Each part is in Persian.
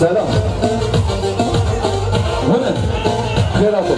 Selam. Bu ne? Kıratım.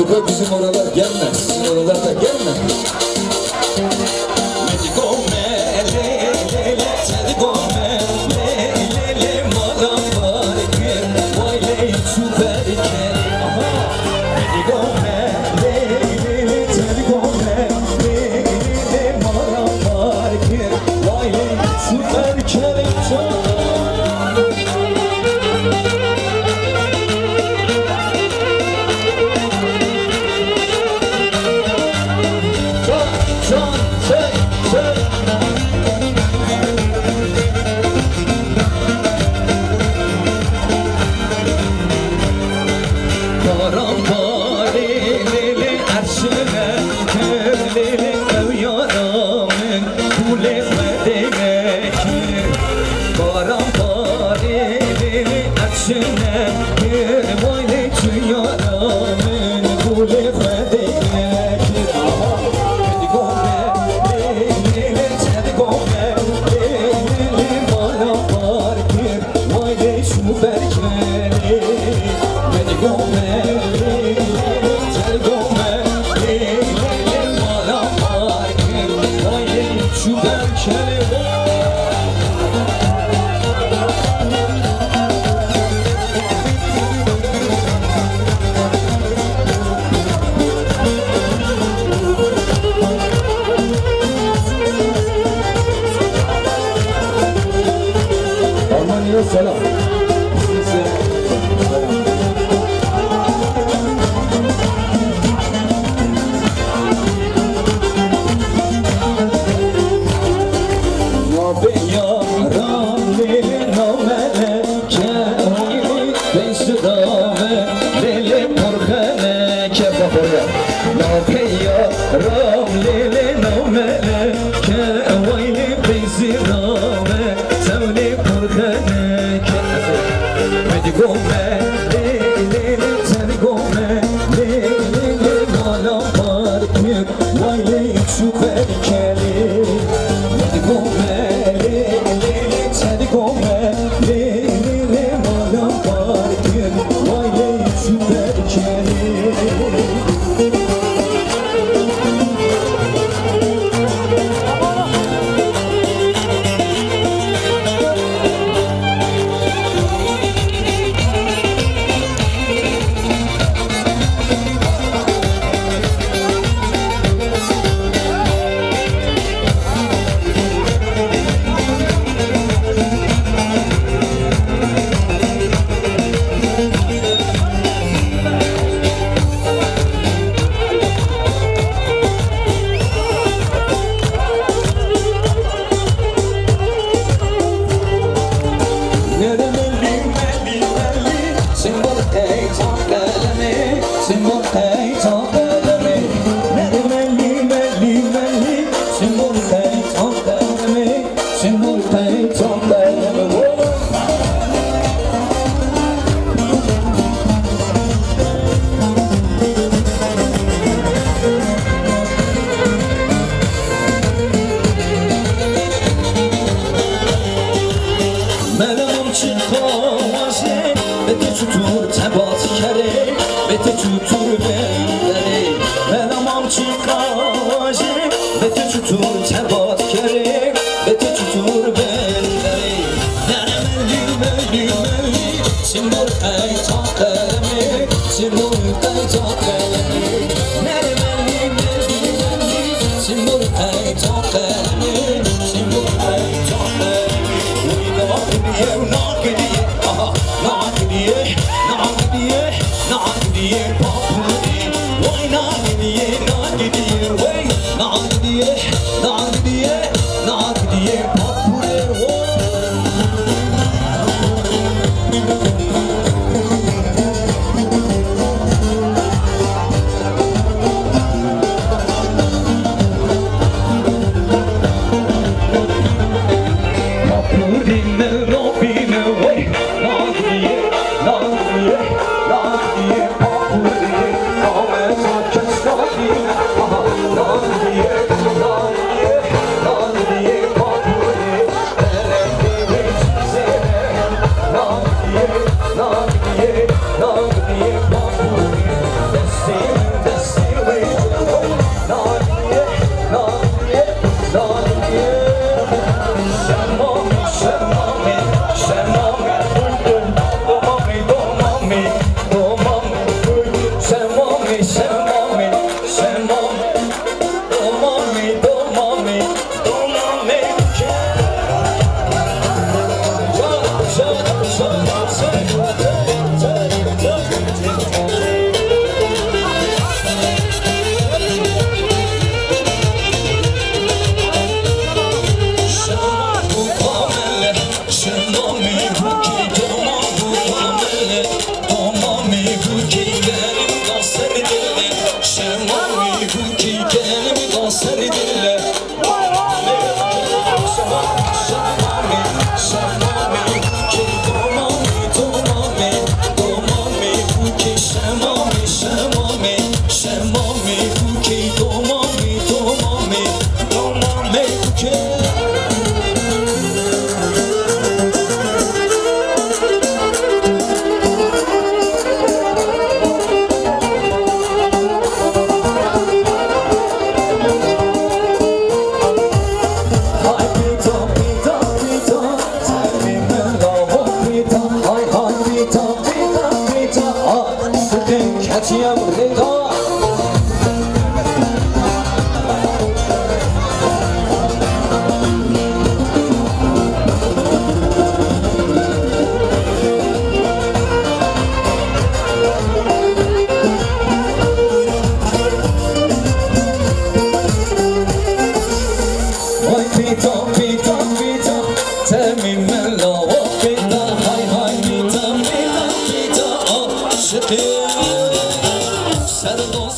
Medugo bizim oralar gelmez, sizin oralar da gelmez. Medugo me, le le le, Medugo me, le le le, madam var bir, vay le süper kel. Medugo me, le le le, Medugo me, le le le, madam var bir, vay le süper kel. Go! آفرین ناپیا رام لیلی نامله که وایلی بیزی رامه تونی پرخنه که بدی گومه لیلی تنی گومه لیلی مالا پارکیر وایلی چو بری کلی بدی گومه لیلی تنی گومه لیلی مالا پارکیر وایلی چو بری کلی چطور تبات کره بته چطور بندره منم چی خواهی بته چطور تبات کره بته چطور بندره نرم ملی سیمور ای تا قلمه سیمور ای تا قلمه نرم ملی سیمور ای تا قلمه سیمور ای تا قلمه وی ناکدیه و ناکدیه ناکدیه ناکدیه پاپودی وای ناکدیه وای ناکدیه پاپوده پاپودی ملوبینه وای ناکدیه پاپوده نامه ساکت ناکدیه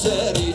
سری